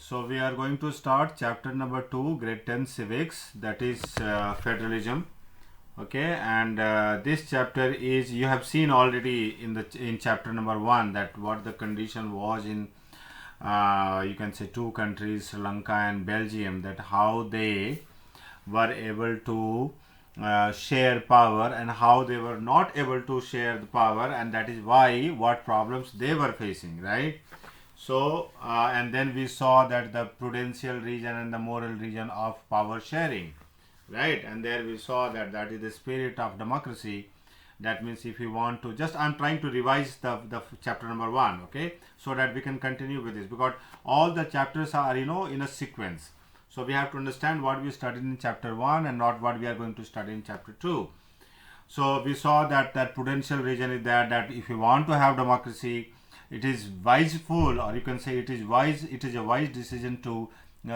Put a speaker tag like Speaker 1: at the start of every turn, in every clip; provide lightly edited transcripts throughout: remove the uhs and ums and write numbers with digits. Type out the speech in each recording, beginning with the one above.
Speaker 1: So we are going to start chapter number 2, grade 10 civics, that is federalism. Okay, and this chapter is, you have seen already in chapter number 1 that what the condition was in you can say two countries, Sri Lanka and Belgium, that how they were able to share power and how they were not able to share the power, and that is why what problems they were facing, right? So and then we saw that the prudential region and the moral region of power sharing, right? And there we saw that that is the spirit of democracy. That means if you want to, just I'm trying to revise the chapter number 1, okay, so that we can continue with this, because all the chapters are in a sequence. So we have to understand what we studied in chapter 1 and not what we are going to study in chapter 2. So we saw that prudential region is there, that if you want to have democracy, it is wiseful, or you can say it is a wise decision to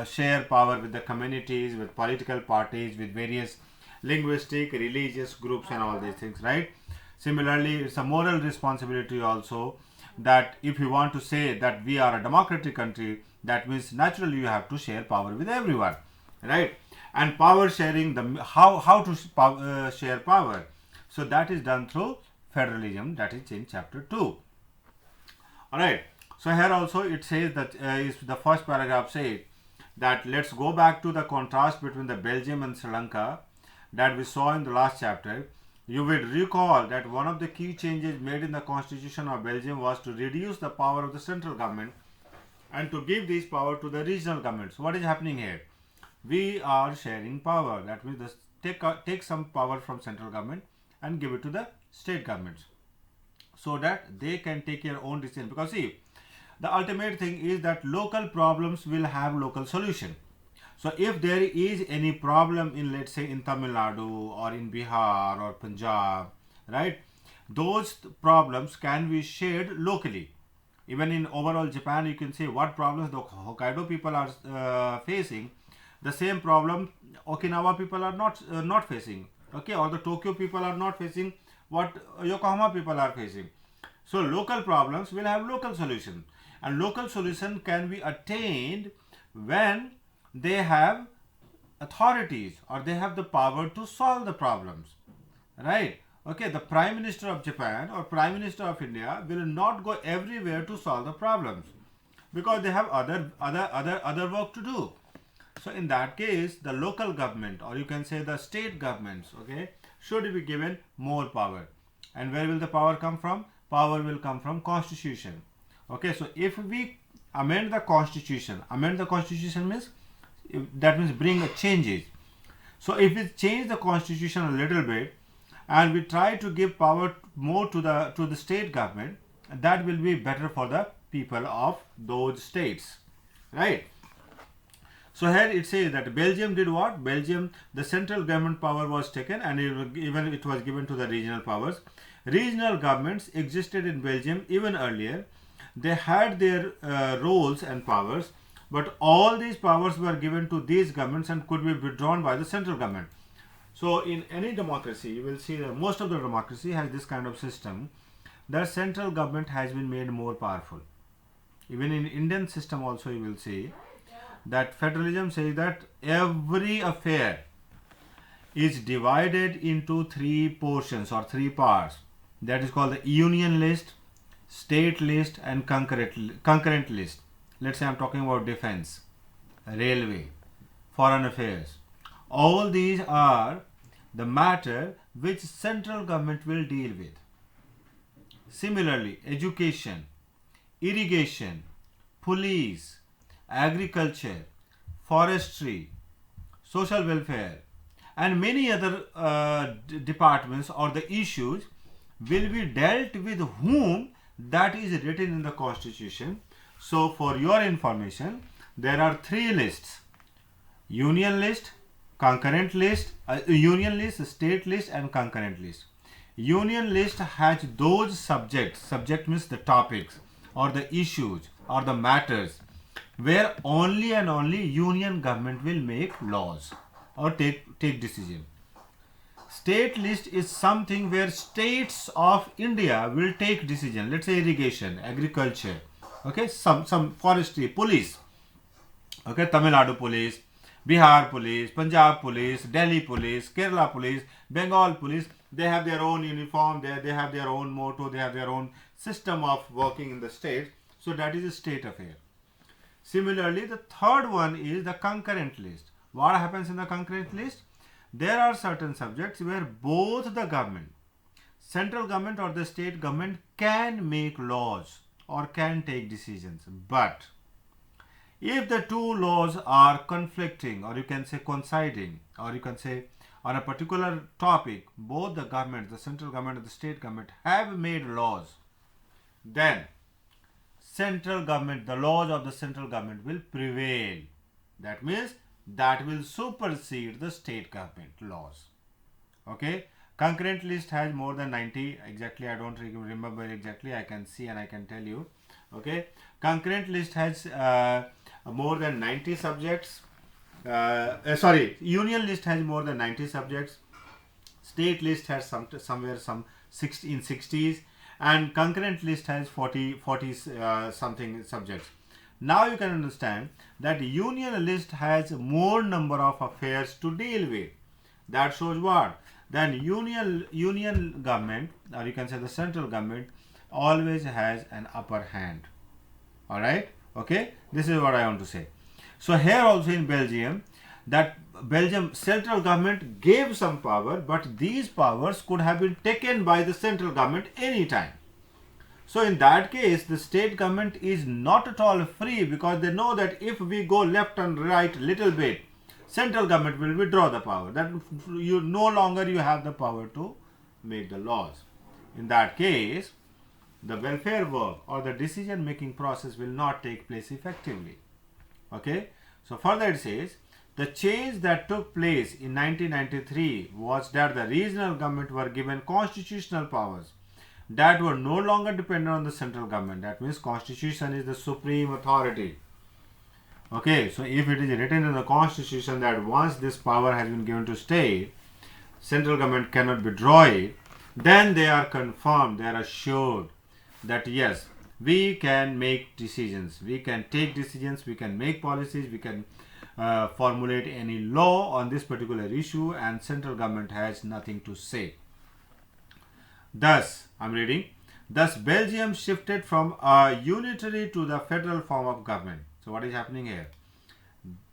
Speaker 1: share power with the communities, with political parties, with various linguistic, religious groups and all these things, right? Similarly, it's a moral responsibility also, that if you want to say that we are a democratic country, that means naturally you have to share power with everyone, right? And power sharing, how to share power, so that is done through federalism, that is in chapter 2. All right, so here also it says that is the first paragraph says that let's go back to the contrast between the Belgium and Sri Lanka that we saw in the last chapter. You will recall that one of the key changes made in the constitution of Belgium was to reduce the power of the central government and to give this power to the regional governments. What is happening here? We are sharing power. That means take some power from central government and give it to the state governments, so that they can take their own decision. Because see, the ultimate thing is that local problems will have local solution. So if there is any problem in, let's say, in Tamil Nadu or in Bihar or Punjab, right, those problems can be shared locally. Even in overall Japan, you can say what problems the Hokkaido people are facing, the same problem Okinawa people are not facing, okay, or the Tokyo people are not facing what Yokohama people are facing. So local problems will have local solution, and local solution can be attained when they have authorities or they have the power to solve the problems, right? Okay, the Prime Minister of Japan or Prime Minister of India will not go everywhere to solve the problems, because they have other work to do. So in that case, the local government, or you can say the state governments, okay, should be given more power. And where will the power come from? Power will come from constitution. Okay, so if we amend the constitution means, that means bring changes. So if we change the constitution a little bit and we try to give power more to the state government, that will be better for the people of those states, right? So here it says that Belgium did what? Belgium, the central government power was taken and it was given to the regional powers. Regional governments existed in Belgium even earlier. They had their roles and powers, but all these powers were given to these governments and could be withdrawn by the central government. So in any democracy, you will see that most of the democracy has this kind of system. The central government has been made more powerful. Even in Indian system also, you will see that federalism says that every affair is divided into 3 portions or 3 parts. That is called the union list, state list and concurrent list. Let's say I'm talking about defense, railway, foreign affairs. All these are the matter which central government will deal with. Similarly, education, irrigation, police, agriculture, forestry, social welfare and many other departments or the issues will be dealt with whom, that is written in the constitution. So for your information, there are 3 lists: union list, concurrent list, union list, state list and concurrent list. Union list has those subject means the topics or the issues or the matters where only and only union government will make laws or take decision. State list is something where states of India will take decision. Let's say irrigation, agriculture, okay, some forestry, police. Okay, Tamil Nadu police, Bihar police, Punjab police, Delhi police, Kerala police, Bengal police, they have their own uniform, they have their own motto, they have their own system of working in the state. So that is a state affair. Similarly, the third one is the concurrent list. What happens in the concurrent list? There are certain subjects where both the government, central government or the state government, can make laws or can take decisions. But if the two laws are conflicting, or you can say coinciding, or you can say on a particular topic, both the government, the central government and the state government have made laws, then central government, the laws of the central government will prevail. That means that will supersede the state government laws. Okay. Concurrent list has more than 90. Exactly, I don't remember exactly. I can see and I can tell you. Okay. Concurrent list has more than 90 subjects. Union list has more than 90 subjects. State list has somewhere some 60 in 60s, and concurrent list has 40 something subjects. Now you can understand that union list has more number of affairs to deal with. That shows what? Then union government, or you can say the central government, always has an upper hand. All right. Okay. This is what I want to say. So here also in Belgium, that Belgium central government gave some power, but these powers could have been taken by the central government anytime. So in that case, the state government is not at all free, because they know that if we go left and right little bit, central government will withdraw the power. That you no longer you have the power to make the laws. In that case, the welfare work or the decision making process will not take place effectively. Okay. So further it says, the change that took place in 1993 was that the regional government were given constitutional powers that were no longer dependent on the central government. That means constitution is the supreme authority. Okay, so if it is written in the constitution that once this power has been given to state, central government cannot withdraw it, then they are confirmed, they are assured that yes, we can make decisions, we can take decisions, we can make policies, we can formulate any law on this particular issue, and central government has nothing to say. Thus, I'm reading, thus Belgium shifted from a unitary to the federal form of government. So what is happening here?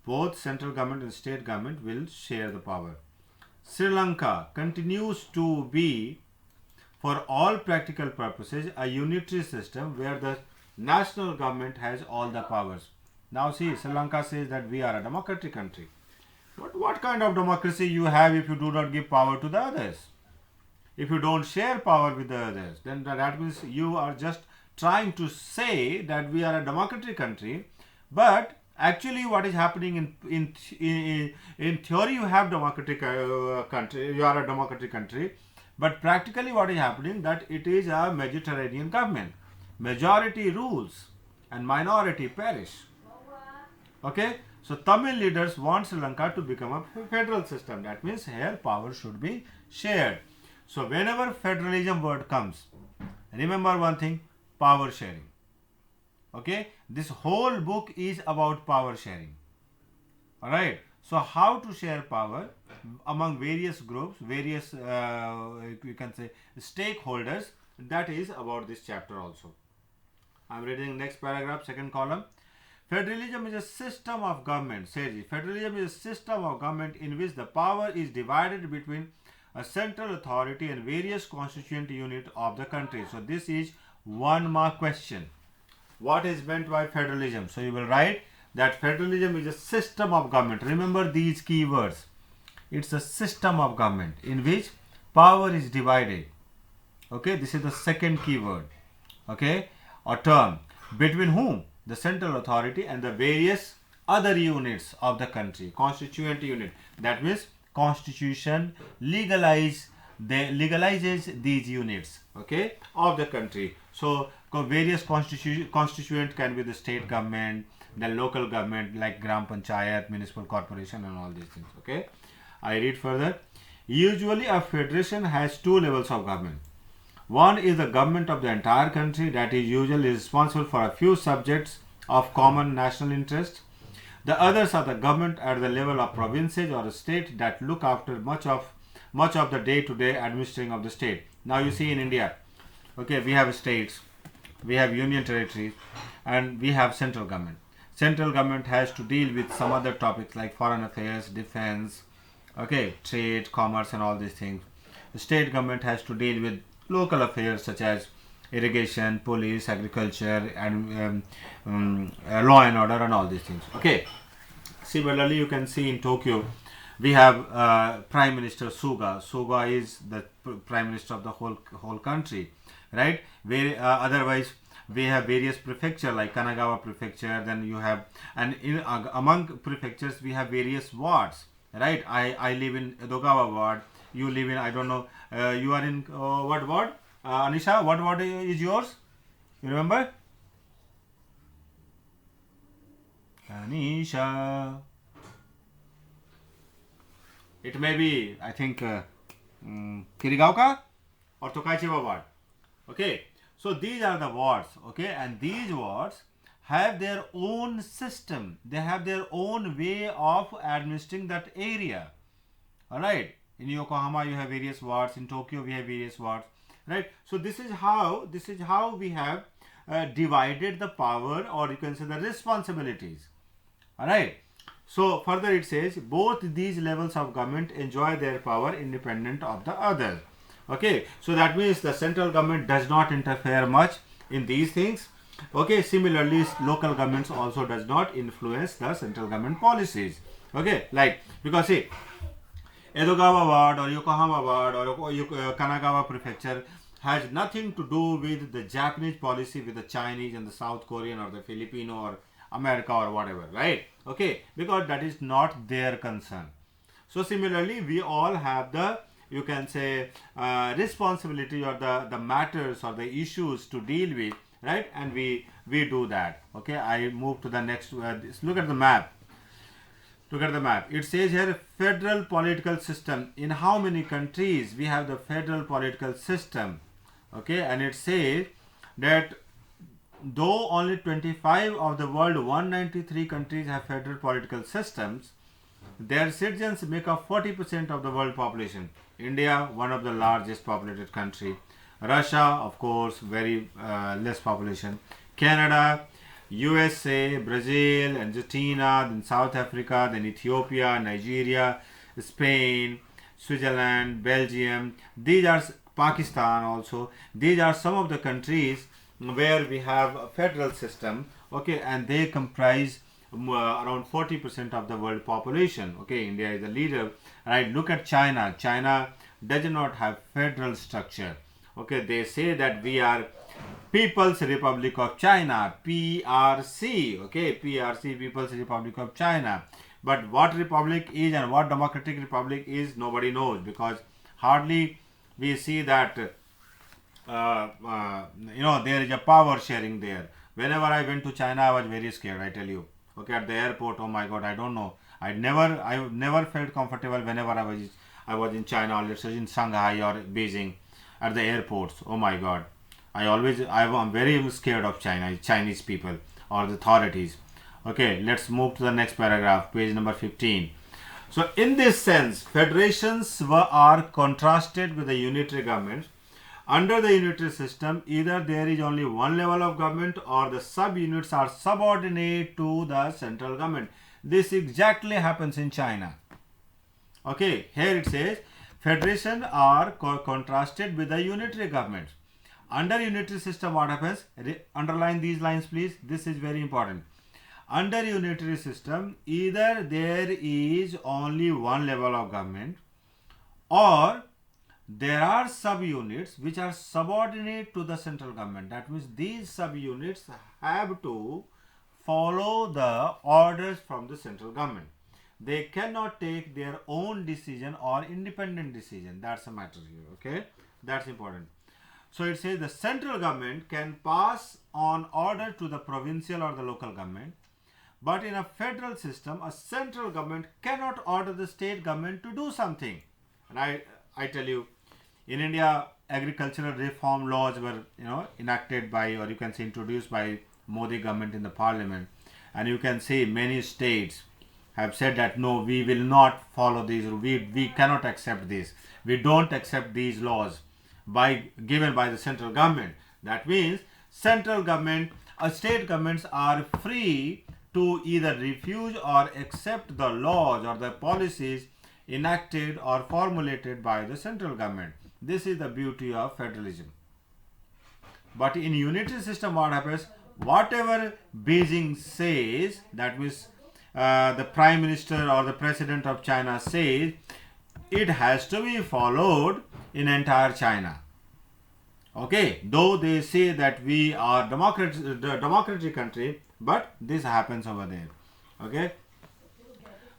Speaker 1: Both central government and state government will share the power. Sri Lanka continues to be, for all practical purposes, a unitary system where the national government has all the powers. Now see, Sri Lanka says that we are a democratic country. But what kind of democracy you have if you do not give power to the others? If you don't share power with the others, then that means you are just trying to say that we are a democratic country, but actually what is happening in theory, you have democratic country, you are a democratic country, but practically what is happening, that it is a Mediterranean government. Majority rules and minority perish. Okay, so Tamil leaders want Sri Lanka to become a federal system. That means here power should be shared. So whenever federalism word comes, remember one thing, power sharing. Okay, this whole book is about power sharing. All right. So how to share power among various groups, various you can say stakeholders, that is about this chapter also. I'm reading next paragraph, second column. Federalism is a system of government. Says federalism is a system of government in which the power is divided between a central authority and various constituent units of the country. So this is 1 mark question. What is meant by federalism? So you will write that federalism is a system of government. Remember these keywords. It's a system of government in which power is divided. Okay, this is the second keyword. Okay, or term. Between whom? The central authority and the various other units of the country. Constituent unit. That means constitution legalizes these units, okay, of the country. So various constituent can be the state government, the local government like Gram Panchayat, municipal corporation and all these things. Okay, I read further. Usually a federation has 2 levels of government. One is the government of the entire country, that is usually responsible for a few subjects of common national interest. The others are the government at the level of provinces or state that look after much of the day-to-day administering of the state. Now you see in India, okay, we have states, we have union territories, and we have central government. Central government has to deal with some other topics like foreign affairs, defense, okay, trade, commerce, and all these things. The state government has to deal with local affairs such as irrigation, police, agriculture, and law and order, and all these things. Okay. Similarly, you can see in Tokyo, we have Prime Minister Suga. Suga is the Prime Minister of the whole country, right? Where otherwise we have various prefecture like Kanagawa prefecture. Then you have, and among prefectures we have various wards, right? I live in Edogawa ward. You live in, I don't know. You are in what ward? Anisha, what ward is yours? You remember? Anisha. It may be, I think, Kirigaoka or Tokaichiba ward. Okay. So these are the wards. Okay. And these wards have their own system. They have their own way of administering that area. Alright. In Yokohama you have various wards. In Tokyo we have various wards. Right. So this is how we have divided the power, or you can say the responsibilities. Alright. So further it says both these levels of government enjoy their power independent of the other. Okay. So that means the central government does not interfere much in these things. Okay. Similarly, local governments also does not influence the central government policies. Okay. Like, because see, Edogawa ward or Yokohama ward or Kanagawa prefecture has nothing to do with the Japanese policy with the Chinese and the South Korean or the Filipino or America or whatever, right? Okay, because that is not their concern. So similarly, we all have the, you can say, responsibility or the matters or the issues to deal with, right? And we do that. Okay, I move to the next. Look at the map. Look at the map. It says here federal political system. In how many countries we have the federal political system? Okay, and it says that though only 25 of the world 193 countries have federal political systems, their citizens make up 40% of the world population. India, one of the largest populated country. Russia, of course, very less population. Canada, USA, Brazil, Argentina, then South Africa, then Ethiopia, Nigeria, Spain, Switzerland, Belgium. These are Pakistan also. These are some of the countries where we have a federal system. Okay, and they comprise around 40% of the world population. Okay, India is the leader. Right? Look at China. China does not have federal structure. Okay, they say that we are People's Republic of China, PRC. Okay, PRC, People's Republic of China. But what republic is and what democratic republic is, nobody knows, because hardly we see that there is a power sharing there. Whenever I went to China, I was very scared, I tell you. Okay, at the airport, oh my God, I don't know. I never felt comfortable whenever I was in China, let's say in Shanghai or Beijing, at the airports. Oh my God, I'm very scared of Chinese people or the authorities. Okay, let's move to the next paragraph, page number 15. So in this sense, federations are contrasted with the unitary governments. Under the unitary system, either there is only one level of government or the subunits are subordinate to the central government. This exactly happens in China. Okay, here it says federation are contrasted with the unitary governments. Under unitary system, what happens? Underline these lines, please. This is very important. Under unitary system, either there is only one level of government or there are subunits which are subordinate to the central government. That means these subunits have to follow the orders from the central government. They cannot take their own decision or independent decision. That's a matter here. Okay, that's important. So it says the central government can pass on order to the provincial or the local government, but in a federal system, a central government cannot order the state government to do something. And I tell you, in India, agricultural reform laws were enacted by, or you can say introduced by Modi government in the parliament. and you can see many states have said that no, we will not follow these, we cannot accept this, we don't accept these laws given by the central government. That means central government or state governments are free to either refuse or accept the laws or the policies enacted or formulated by the central government. This is the beauty of federalism. But in unitary system, what happens? Whatever Beijing says, that means the prime minister or the president of China says, it has to be followed in entire China. Okay, though they say that we are democratic country, but this happens over there. Okay,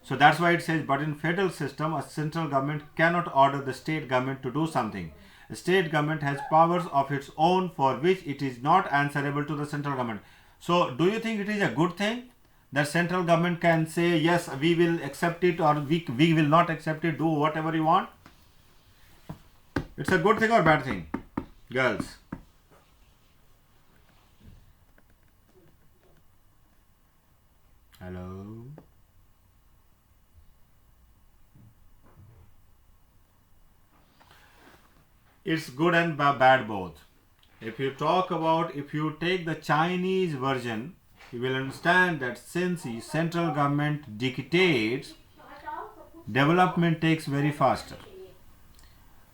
Speaker 1: so that's why it says, but in federal system, a central government cannot order the state government to do something. The state government has powers of its own for which it is not answerable to the central government. So, do you think it is a good thing that central government can say, yes, we will accept it, or we will not accept it, do whatever you want? It's a good thing or bad thing, girls? Hello? It's good and bad both. If you take the Chinese version, you will understand that since the central government dictates, development takes very faster.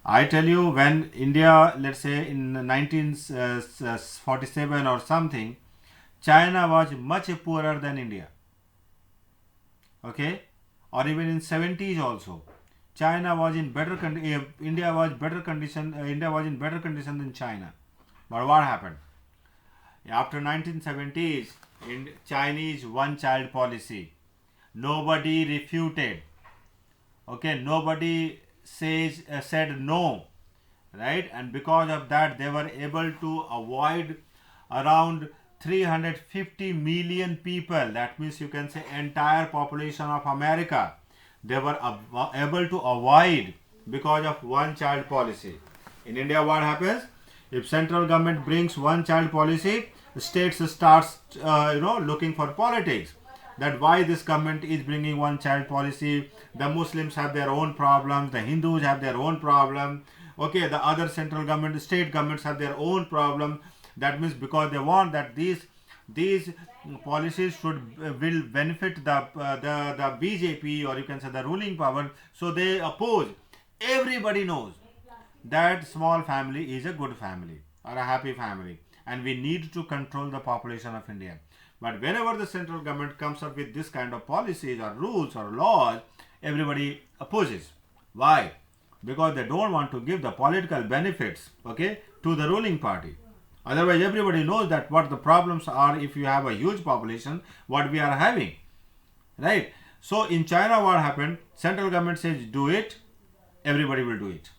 Speaker 1: I tell you, when India, let's say in 1947 or something, China was much poorer than India. Okay, or even in 70s also, China was in better condition. India was in better condition than China. But what happened after 1970s? In Chinese one-child policy, nobody refuted. Okay, nobody said no, right? And because of that, they were able to avoid around 350 million people. That means you can say entire population of America. They were able to avoid because of one-child policy. In India, what happens? If central government brings one-child policy, states starts looking for politics. That why this government is bringing one-child policy. The Muslims have their own problems. The Hindus have their own problem. Okay, the other central government, state governments have their own problem. That means because they want that these policies will benefit the BJP, or you can say the ruling power. So they oppose. Everybody knows that small family is a good family or a happy family, and we need to control the population of India. But whenever the central government comes up with this kind of policies or rules or laws, everybody opposes. Why? Because they don't want to give the political benefits, okay, to the ruling party. Otherwise, everybody knows that what the problems are if you have a huge population, what we are having, right? So in China, what happened? Central government says do it, everybody will do it.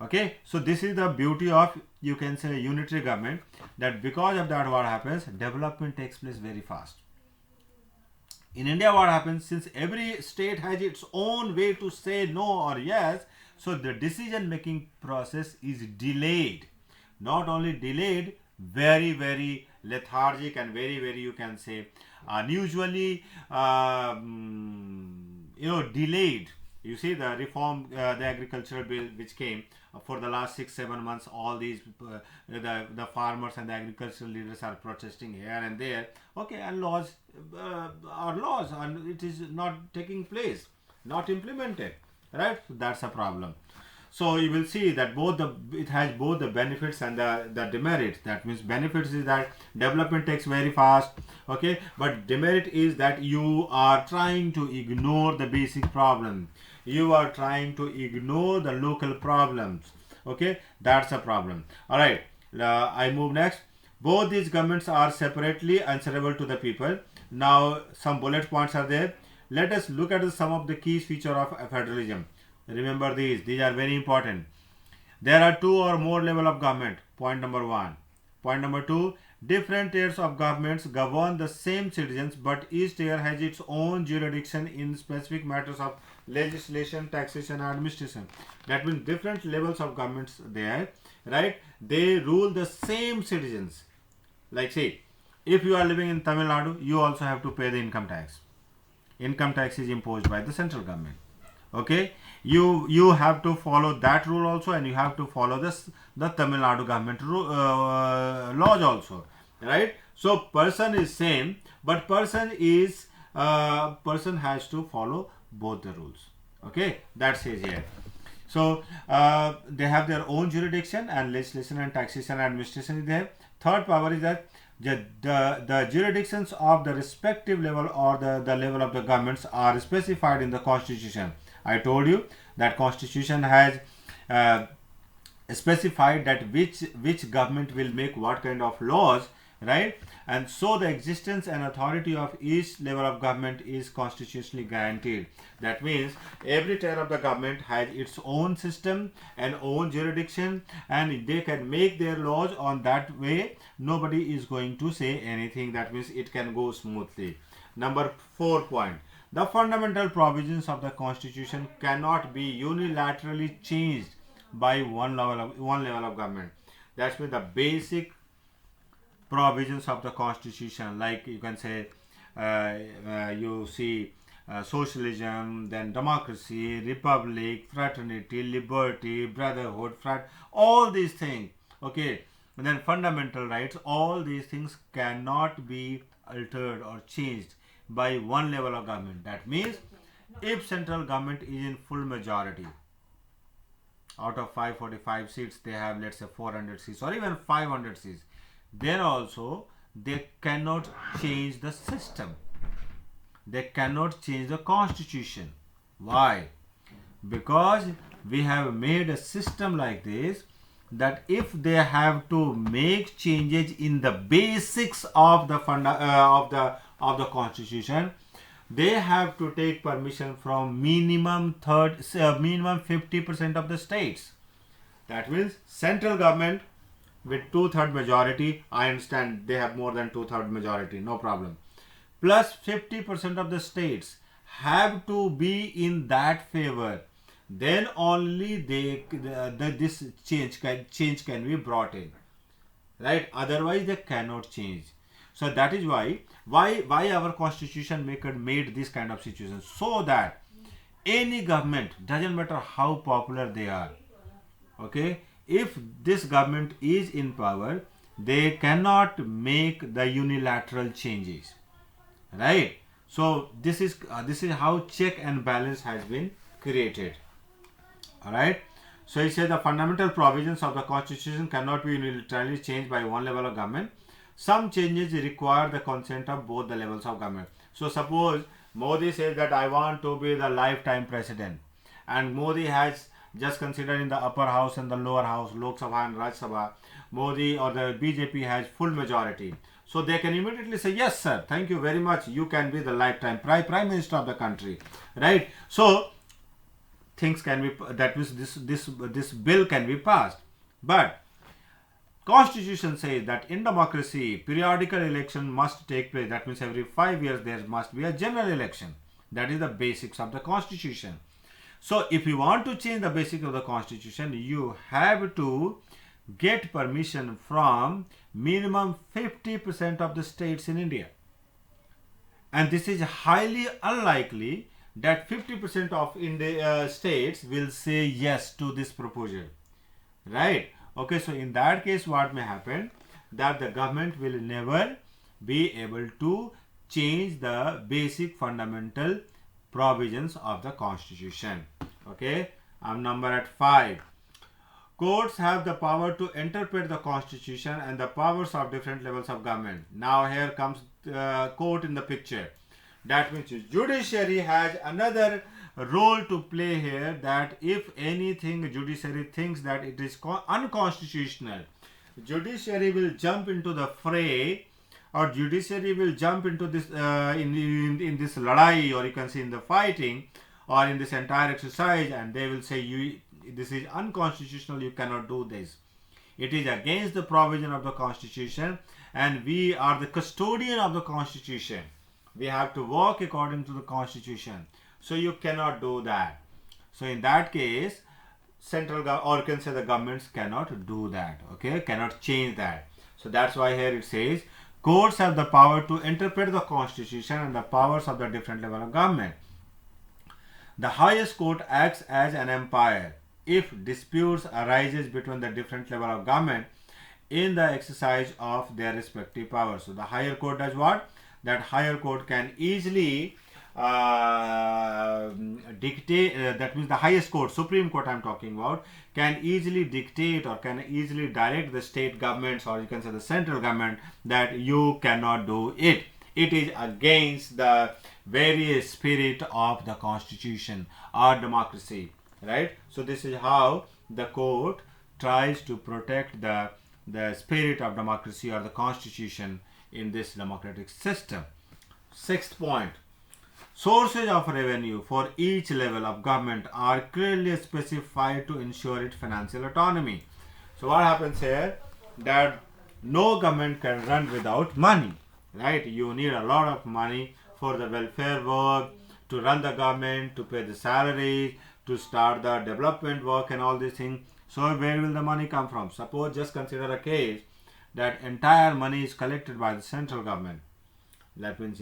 Speaker 1: Okay, so this is the beauty of, you can say, unitary government, that because of that, what happens? Development takes place very fast. In India, what happens? Since every state has its own way to say no or yes, so the decision making process is delayed. Not only delayed, very, very lethargic and very, very, you can say, unusually, delayed. You see the reform, the agricultural bill which came for the last 6-7 months, all these, the farmers and the agricultural leaders are protesting here and there. Okay, and laws are laws, and it is not taking place, not implemented, right? So that's a problem. So you will see that it has both the benefits and the demerits. That means benefits is that development takes very fast, okay, but demerit is that you are trying to ignore the basic problem. You are trying to ignore the local problems, okay, that's a problem. All right, I move next. Both these governments are separately answerable to the people. Now some bullet points are there. Let us look at some of the key features of federalism. Remember these are very important. There are two or more level of government. Point number 1. Point number 2, different tiers of governments govern the same citizens, but each tier has its own jurisdiction in specific matters of legislation, taxation, and administration. That means different levels of governments there, right? They rule the same citizens. Like say, If you are living in Tamil Nadu, you also have to pay the income tax. Income tax is imposed by the central government. Okay, you have to follow that rule also, and you have to follow the Tamil Nadu government laws also, right? So person is same, but person has to follow both the rules. Okay, that says here. So they have their own jurisdiction, and legislation and taxation and administration is there. Third power is that the jurisdictions of the respective level or the level of the governments are specified in the constitution. I told you that constitution has specified that which government will make what kind of laws, right? And so the existence and authority of each level of government is constitutionally guaranteed. That means every tier of the government has its own system and own jurisdiction, and they can make their laws on that way. Nobody is going to say anything. That means it can go smoothly. Number 4 point. The fundamental provisions of the constitution cannot be unilaterally changed by one level of government. That's means the basic provisions of the constitution, like you can say you see socialism, then democracy, republic, fraternity, liberty, brotherhood, all these things. Okay, and then fundamental rights, all these things cannot be altered or changed by one level of government. That means if central government is in full majority, out of 545 seats they have, let's say 400 seats or even 500 seats, then also they cannot change the system, they cannot change the constitution. Why? Because we have made a system like this, that if they have to make changes in the basics of the constitution, they have to take permission from minimum 50% of the states. That means central government with 2/3 majority, I understand they have more than 2/3 majority, no problem, plus 50% of the states have to be in that favor, then only this change can be brought in, right? Otherwise they cannot change. So that is why our constitution maker made this kind of situation, so that any government, doesn't matter how popular they are, okay, if this government is in power, they cannot make the unilateral changes, right? So this is how check and balance has been created. All right. So it says the fundamental provisions of the constitution cannot be unilaterally changed by one level of government. Some changes require the consent of both the levels of government. So suppose Modi says that I want to be the lifetime president, and Modi has just considered in the upper house and the lower house, Lok Sabha and Raj Sabha, Modi or the BJP has full majority. So they can immediately say, yes sir, thank you very much, you can be the lifetime prime minister of the country, right? So things can be, that means this bill can be passed. But constitution says that in democracy periodical election must take place. That means every 5 years there must be a general election. That is the basics of the constitution. So if you want to change the basics of the constitution, you have to get permission from minimum 50% of the states in India. And this is highly unlikely that 50% of India states will say yes to this proposal, right? Okay, so in that case what may happen, that the government will never be able to change the basic fundamental provisions of the constitution. Okay, I'm number at 5. Courts have the power to interpret the constitution and the powers of different levels of government. Now here comes court in the picture. That means judiciary has another role to play here, that if anything judiciary thinks that it is unconstitutional, judiciary will jump into the fray, or judiciary will jump into this in this ladai, or you can say in the fighting, or in this entire exercise, and they will say this is unconstitutional, you cannot do this. It is against the provision of the constitution, and we are the custodian of the constitution. We have to work according to the constitution. So you cannot do that. So in that case, central or you can say the governments cannot do that. Okay, cannot change that. So that's why here it says Courts have the power to interpret the constitution and the powers of the different level of government. The highest court acts as an umpire if disputes arises between the different level of government in the exercise of their respective powers. So the higher court does what? That higher court can easily dictate, that means the highest court, Supreme Court I'm talking about, can easily dictate or can easily direct the state governments, or you can say the central government, that you cannot do it. It is against the very spirit of the constitution or democracy, right? So this is how the court tries to protect the spirit of democracy or the constitution in this democratic system. Sixth point, sources of revenue for each level of government are clearly specified to ensure its financial autonomy. So what happens here, that no government can run without money, right? You need a lot of money for the welfare work, to run the government, to pay the salaries, to start the development work and all these things. So where will the money come from? Suppose, just consider a case that entire money is collected by the central government. That means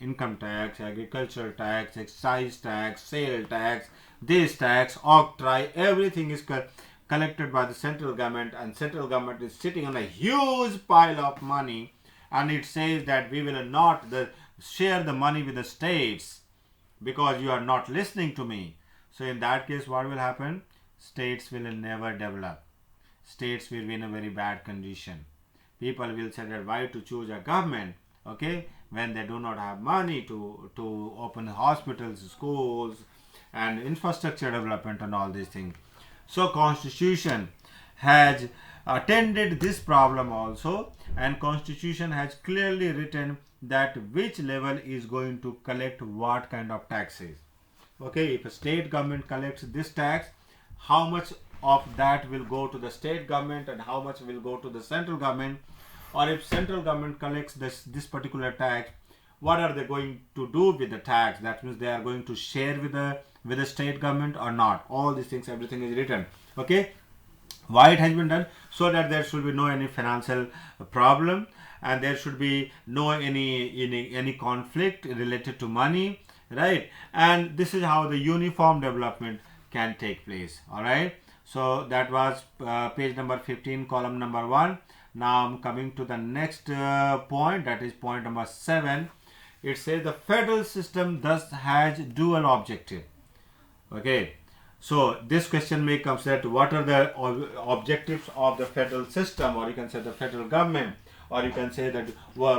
Speaker 1: income tax, agricultural tax, excise tax, sale tax, this tax, octroi, everything is collected by the central government, and central government is sitting on a huge pile of money, and it says that we will not share the money with the states because you are not listening to me. So in that case, what will happen? States will never develop. States will be in a very bad condition. People will say that why to choose a government, okay, when they do not have money to open hospitals, schools, and infrastructure development and all these things. So constitution has attended this problem also, and constitution has clearly written that which level is going to collect what kind of taxes. Okay, if a state government collects this tax, how much of that will go to the state government and how much will go to the central government? Or if central government collects this particular tax, what are they going to do with the tax? That means they are going to share with the state government or not. All these things, everything is written. Okay, why it has been done? So that there should be no any financial problem, and there should be no any conflict related to money, right? And this is how the uniform development can take place. All right, so that was page number 15, column number 1. Now I'm coming to the next point, that is point number 7. It says the federal system thus has dual objective. Okay, so this question may come that what are the objectives of the federal system, or you can say the federal government, or you can say that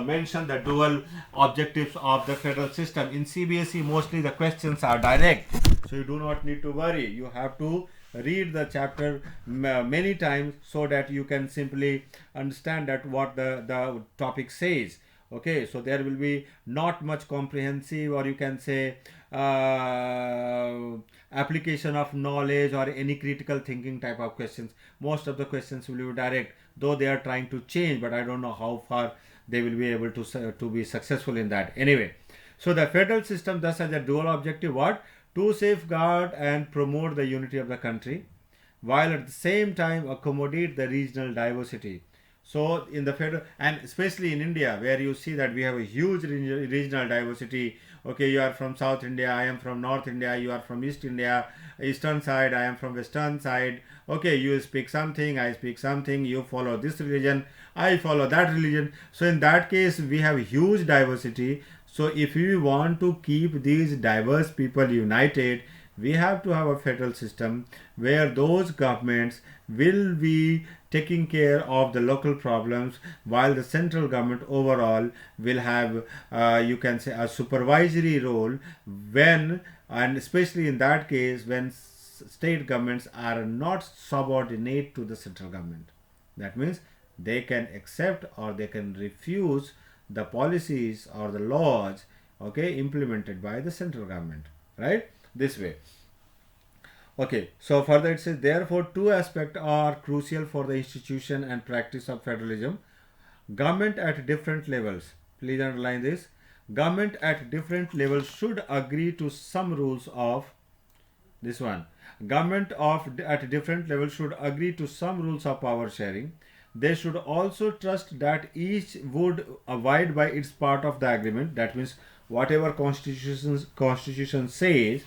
Speaker 1: mention the dual objectives of the federal system. In CBSE, mostly the questions are direct, so you do not need to worry. You have to read the chapter many times so that you can simply understand that what the topic says. Okay, so there will be not much comprehensive, or you can say application of knowledge or any critical thinking type of questions. Most of the questions will be direct, though they are trying to change, but I don't know how far they will be able to be successful in that. Anyway, so the federal system thus has a dual objective. What? To safeguard and promote the unity of the country, while at the same time accommodate the regional diversity. So in the federal, and especially in India, where you see that we have a huge regional diversity. Okay, you are from South India, I am from North India, you are from East India, Eastern side, I am from Western side. Okay, you speak something, I speak something, you follow this religion, I follow that religion. So in that case, we have huge diversity. So if we want to keep these diverse people united, we have to have a federal system where those governments will be taking care of the local problems, while the central government overall will have you can say a supervisory role when, and especially in that case when state governments are not subordinate to the central government. That means they can accept or they can refuse the policies or the laws, okay, implemented by the central government, right? This way. Okay, so further it says, therefore two aspects are crucial for the institution and practice of federalism. Government at different levels, please underline this, government at different levels should agree to some rules of this one. Government at different levels should agree to some rules of power sharing. they should also trust that each would abide by its part of the agreement. That means whatever constitution says,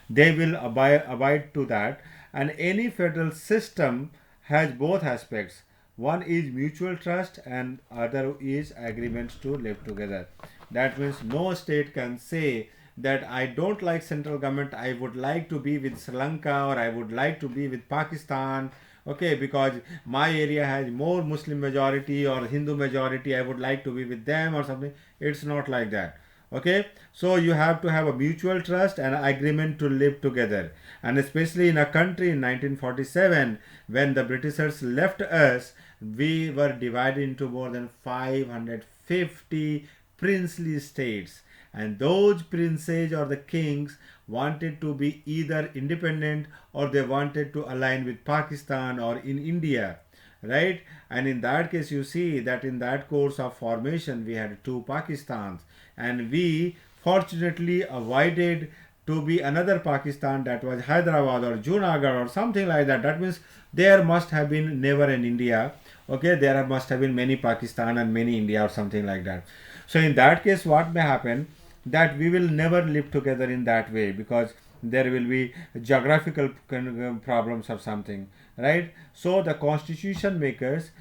Speaker 1: they will abide to that. And any federal system has both aspects. One is mutual trust and other is agreement to live together. That means no state can say that I don't like central government, I would like to be with Sri Lanka or I would like to be with Pakistan, okay, because my area has more Muslim majority or Hindu majority, I would like to be with them or something. It's not like that. Okay, so you have to have a mutual trust and agreement to live together. And especially in a country in 1947, when the Britishers left us, we were divided into more than 550 princely states, and those princes or the kings wanted to be either independent or they wanted to align with Pakistan or in India, right? And in that case, you see that in that course of formation we had two Pakistans, and we fortunately avoided to be another Pakistan, that was Hyderabad or Junagadh or something like that. That means there must have been never an India. Okay, there must have been many Pakistan and many India or something like that. So in that case, what may happen, that we will never live together in that way, because there will be geographical problems or something, right? So the constitution makers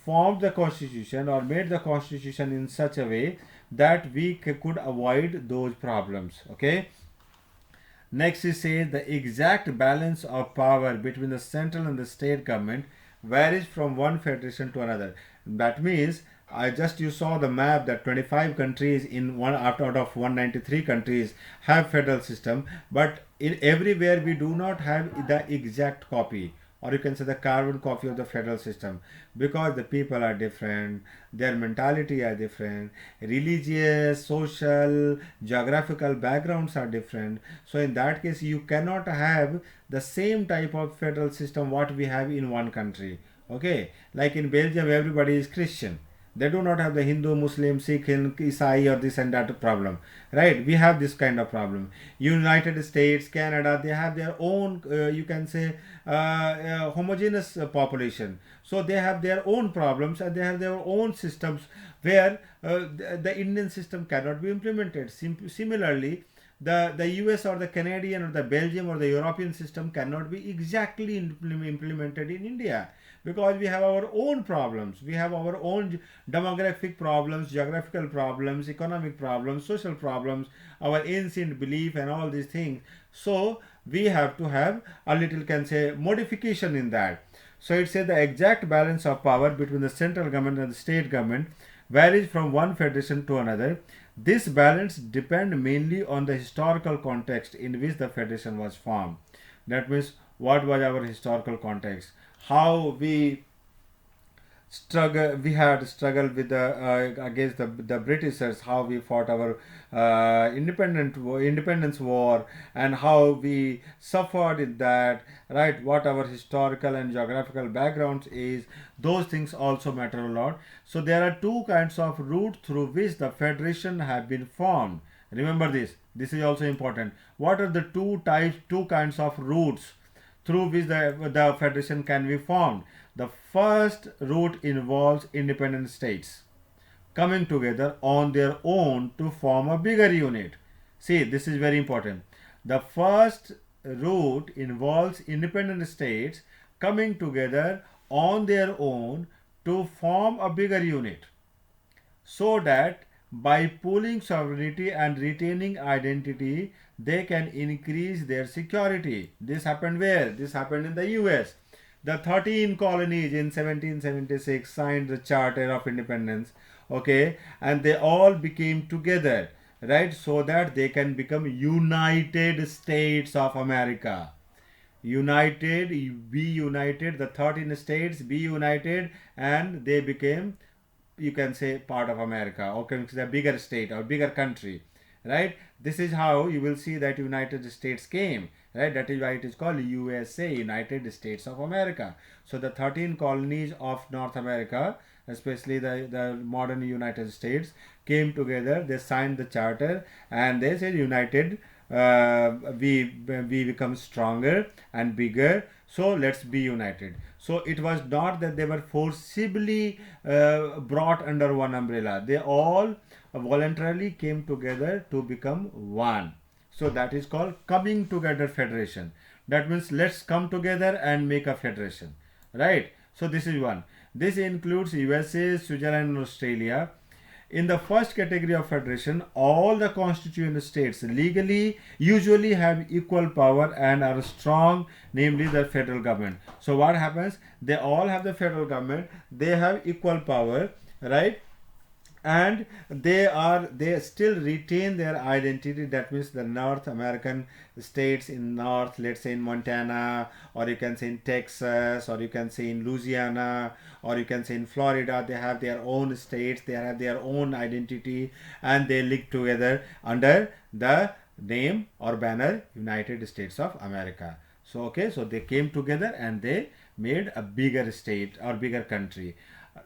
Speaker 1: formed the constitution or made the constitution in such a way that we could avoid those problems. Okay, next it says the exact balance of power between the central and the state government varies from one federation to another. That means you saw the map that 25 countries in one out of 193 countries have federal system, but in everywhere we do not have the exact copy, or you can say the carbon copy of the federal system, because the people are different, their mentality are different, religious, social, geographical backgrounds are different. So in that case you cannot have the same type of federal system what we have in one country. Okay, like in Belgium everybody is Christian, they do not have the Hindu, Muslim, Sikh, Isai or this and that problem, right? We have this kind of problem. United States, Canada, they have their own, you can say, homogeneous population. So they have their own problems and they have their own systems where the Indian system cannot be implemented. Similarly, the US or the Canadian or the Belgium or the European system cannot be exactly implemented in India, because we have our own problems, we have our own demographic problems, geographical problems, economic problems, social problems, our ancient belief and all these things. So we have to have a little, can say, modification in that. So it says the exact balance of power between the central government and the state government varies from one federation to another. This balance depends mainly on the historical context in which the federation was formed. That means what was our historical context, how we had struggled with the against the Britishers, how we fought our independence war, and how we suffered in that, right? What our historical and geographical backgrounds is, those things also matter a lot. So there are two kinds of route through which the federation have been formed. Remember this. This is also important. What are the two kinds of routes through which the federation can be formed? The first route involves independent states coming together on their own to form a bigger unit. See, this is very important. The first route involves independent states coming together on their own to form a bigger unit, so that by pooling sovereignty and retaining identity, they can increase their security. This happened where? This happened in the US. The 13 colonies in 1776 signed the Charter of Independence, okay, and they all became together, right, so that they can become United States of America. United, be united, the 13 states be united, and they became, you can say, part of America, or can say a bigger state or bigger country, right? This is how you will see that United States came, right? That is why it is called USA, United States of America. So the 13 colonies of North America, especially the modern United States, came together, they signed the charter, and they said united, we become stronger and bigger, so let's be united. So it was not that they were forcibly brought under one umbrella. They all voluntarily came together to become one. So that is called coming together federation. That means let's come together and make a federation, right? So this is one. This includes USA, Switzerland, and Australia. In the first category of federation, all the constituent states legally usually have equal power and are strong, namely the federal government. So what happens? They all have the federal government, they have equal power, right? And they still retain their identity. That means the North American states in north, let's say in Montana, or you can say in Texas, or you can say in Louisiana, or you can say in Florida, they have their own states, they have their own identity, and they live together under the name or banner United States of America. So okay, so they came together and they made a bigger state or bigger country.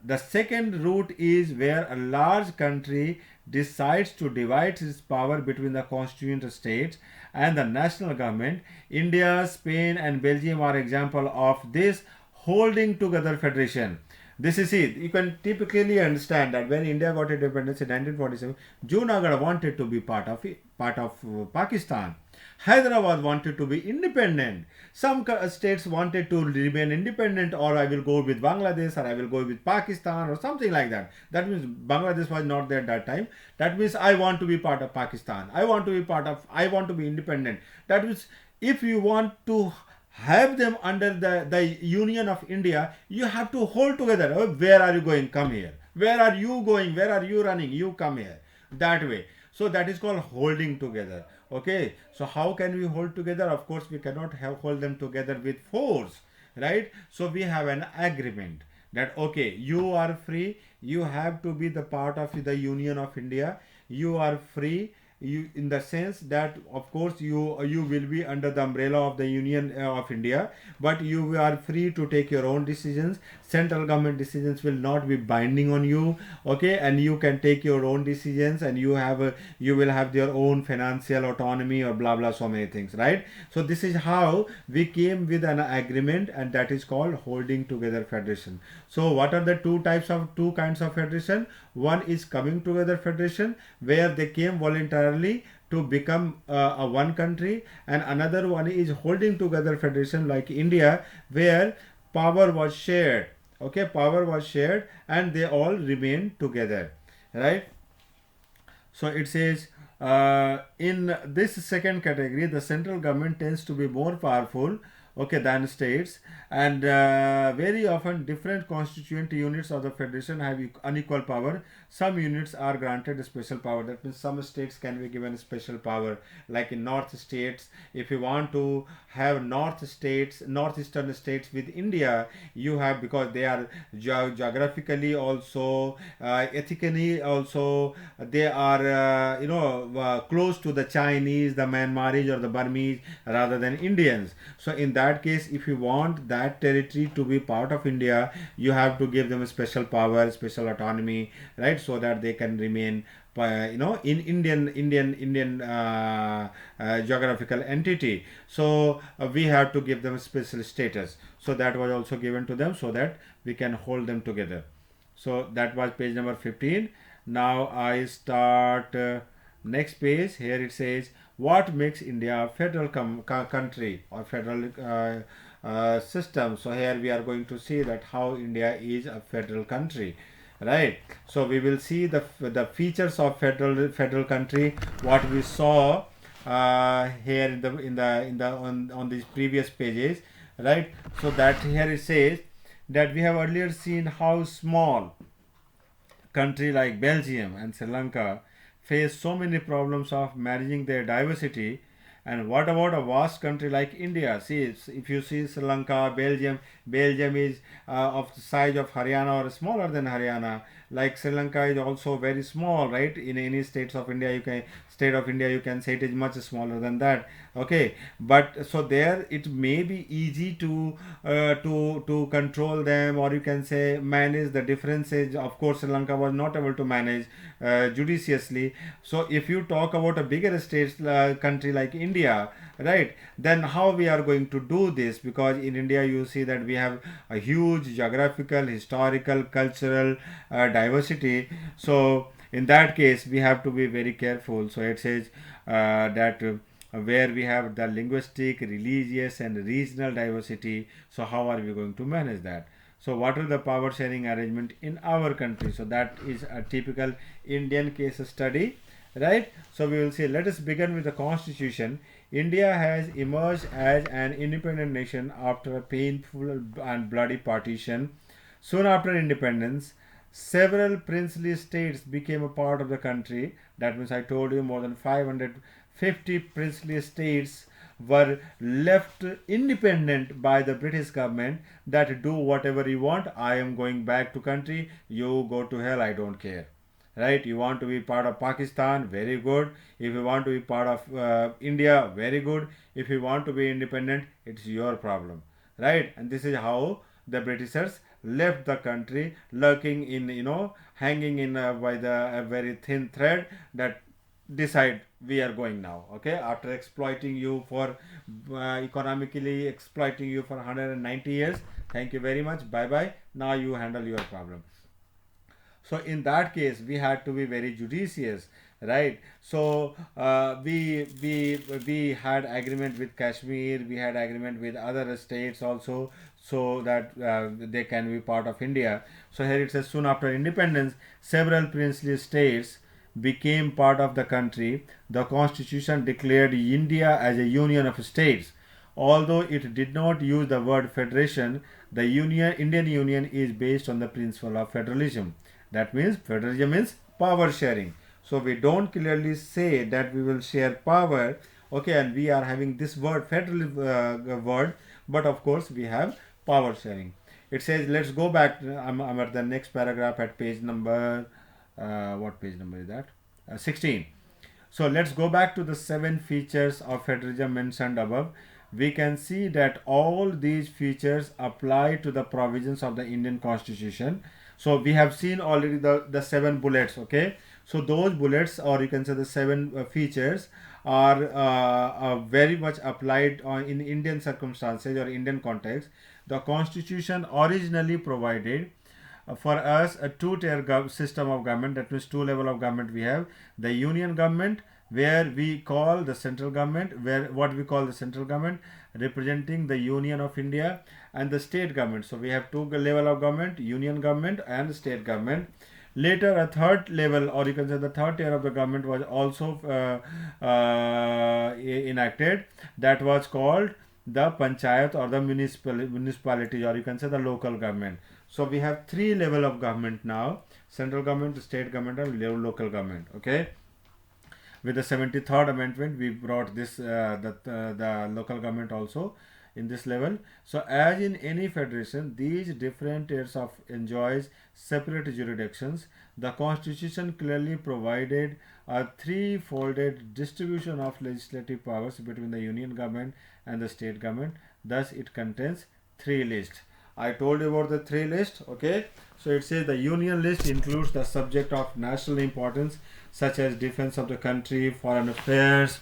Speaker 1: The second route is where a large country decides to divide its power between the constituent states and the national government. India, Spain, and Belgium are example of this holding together federation. This is it. You can typically understand that when India got independence in 1947, Junagadh wanted to be part of Pakistan. Hyderabad wanted to be independent. Some states wanted to remain independent, or I will go with Bangladesh, or I will go with Pakistan, or something like that. That means Bangladesh was not there at that time. That means I want to be part of Pakistan. I want to be independent. That means if you want to have them under the Union of India, you have to hold together. Oh, where are you going? Come here. Where are you going? Where are you running? You come here. That way. So that is called holding together. Okay. So how can we hold together? Of course, we cannot hold them together with force, right? So we have an agreement that okay, you are free. You have to be the part of the Union of India. You are free. You, in the sense that of course you will be under the umbrella of the Union of India, but you are free to take your own decisions. Central government decisions will not be binding on you, okay, and you can take your own decisions, and you will have your own financial autonomy or blah blah, so many things, right? So this is how we came with an agreement, and that is called holding together federation. So what are the two kinds of federation? One is coming together federation, where they came voluntarily to become a one country, and another one is holding together federation like India, where power was shared. Okay, power was shared and they all remained together, right? So it says in this second category, the central government tends to be more powerful, okay, than states, and very often different constituent units of the federation have unequal power. Some units are granted special power. That means some states can be given special power, like in north states. If you want to have northeastern states with India, you have, because they are geographically also, ethically also, they are close to the Chinese, the Myanmaris, or the Burmese rather than Indians. So in that case, if you want that territory to be part of India, you have to give them a special power, special autonomy, right? So that they can remain in Indian geographical entity. So we have to give them special status. So that was also given to them, so that we can hold them together. So that was page number 15. Now I start next page. Here it says, what makes India a federal country or federal system? So here we are going to see that how India is a federal country, right? So we will see the features of federal country, what we saw here on these previous pages, right? So that here it says that we have earlier seen how small country like Belgium and Sri Lanka face so many problems of managing their diversity. And what about a vast country like India? See, if you see Sri Lanka, Belgium is of the size of Haryana or smaller than Haryana. Like Sri Lanka is also very small, right? In any state of India, you can say it is much smaller than that. Okay, but so there it may be easy to control them, or you can say manage the differences. Of course, Sri Lanka was not able to manage judiciously. So if you talk about a bigger state country like India, India, right? Then how we are going to do this? Because in India you see that we have a huge geographical, historical, cultural diversity. So in that case we have to be very careful. So it says that where we have the linguistic, religious and regional diversity, so how are we going to manage that? So what are the power sharing arrangement in our country? So that is a typical Indian case study, right? So we will see. Let us begin with the constitution. India has emerged as an independent nation after a painful and bloody partition. Soon after independence, several princely states became a part of the country. That means I told you more than 550 princely states were left independent by the British government, that do whatever you want. I am going back to country. You go to hell. I don't care. Right? You want to be part of Pakistan, very good. If you want to be part of India, very good. If you want to be independent, it's your problem, right? And this is how the Britishers left the country, lurking in, hanging in by the a very thin thread, that decide we are going now, okay, after exploiting you for economically exploiting you for 190 years. Thank you very much, bye bye, now you handle your problem. So in that case we had to be very judicious, right? So we had agreement with Kashmir, we had agreement with other states also, so that they can be part of India. So here it says, soon after independence, several princely states became part of the country. The constitution declared India as a union of states. Although it did not use the word federation, the Indian Union is based on the principle of federalism. That means federalism means power sharing. So we don't clearly say that we will share power, okay, and we are having this word federal word, but of course we have power sharing. It says, let's go back. I'm at the next paragraph at page number. What page number is that? 16. So let's go back to the 7 features of federalism mentioned above. We can see that all these features apply to the provisions of the Indian Constitution. So we have seen already the 7 bullets, okay. So those bullets, or you can say the 7 features, are very much applied in Indian circumstances or Indian context. The Constitution originally provided for us a two-tier system of government. That means 2 level of government we have. The union government, where we call the central government, where what we call the central government representing the Union of India, and the state government. So we have 2 level of government, union government and state government. Later a third level, or you can say the third tier of the government, was also enacted. That was called the panchayat, or the municipality, or you can say the local government. So we have 3 level of government now: central government, state government and local government, okay. With the 73rd amendment we brought this the local government also in this level. So as in any federation, these different tiers of enjoys separate jurisdictions. The Constitution clearly provided a three-folded distribution of legislative powers between the union government and the state government. Thus it contains 3 lists. I told you about the 3 list, okay. So it says the union list includes the subject of national importance such as defense of the country, foreign affairs,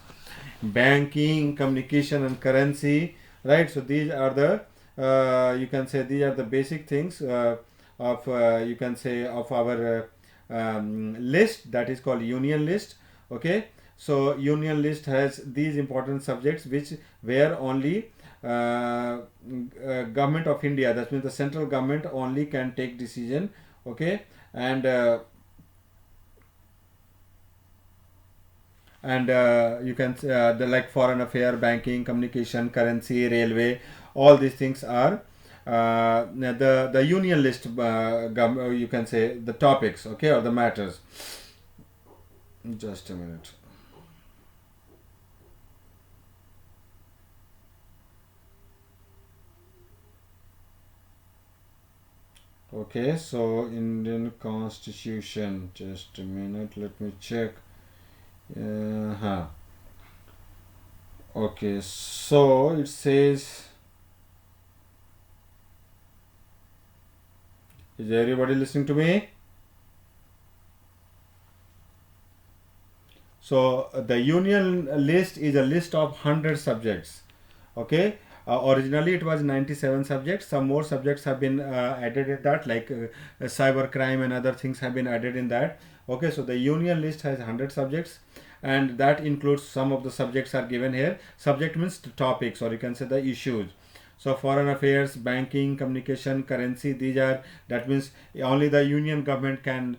Speaker 1: banking, communication and currency, right? So these are the you can say these are the basic things of you can say of our list, that is called union list, okay. So union list has these important subjects which where only government of India, that means the central government only can take decision, okay. And you can the like foreign affair, banking, communication, currency, railway, all these things are the union list you can say the topics, okay, or the matters. Just a minute. Okay, so Indian Constitution, just a minute, let me check. Okay, so it says, is everybody listening to me? So the union list is a list of 100 subjects. Okay. Originally it was 97 subjects. Some more subjects have been added in that, like cyber crime and other things have been added in that. Okay, so the union list has 100 subjects, and that includes some of the subjects are given here. Subject means topics, or you can say the issues. So foreign affairs, banking, communication, currency, these are, that means only the union government can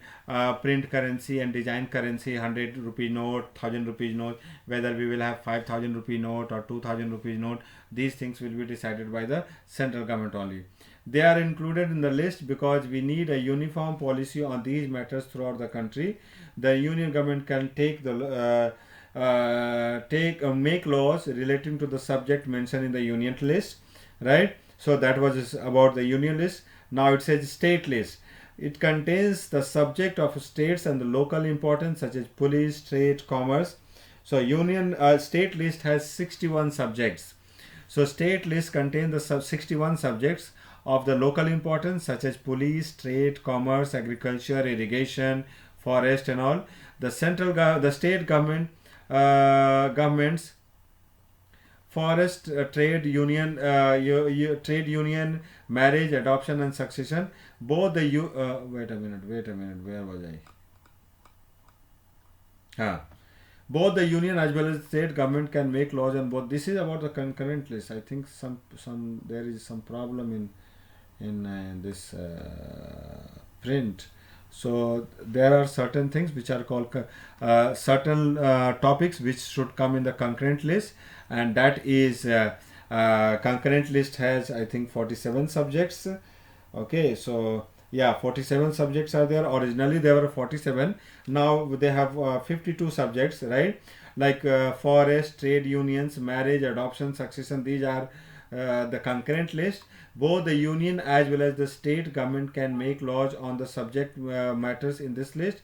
Speaker 1: print currency and design currency, 100 rupee note, 1000 rupees note, whether we will have 5000 rupee note or 2000 rupees note. These things will be decided by the central government only. They are included in the list because we need a uniform policy on these matters throughout the country. The union government can take the make laws relating to the subject mentioned in the union list, right? So that was about the union list. Now it says state list. It contains the subject of states and the local importance, such as police, trade, commerce. So union state list has 61 subjects. So state list contains the 61 subjects of the local importance, such as police, trade, commerce, agriculture, irrigation, forest and all. The the state governments, forest, trade union, trade union, marriage, adoption and succession. Both the wait a minute, where was I? Both the union as well as state government can make laws on both. This is about the concurrent list. I think some there is some problem in this print. So there are certain things which are called certain topics which should come in the concurrent list, and that is concurrent list has, I think, 47 subjects. Okay, so yeah, 47 subjects are there. Originally there were 47. Now they have 52 subjects, right? Like forest, trade unions, marriage, adoption, succession. These are the concurrent list. Both the union as well as the state government can make laws on the subject matters in this list.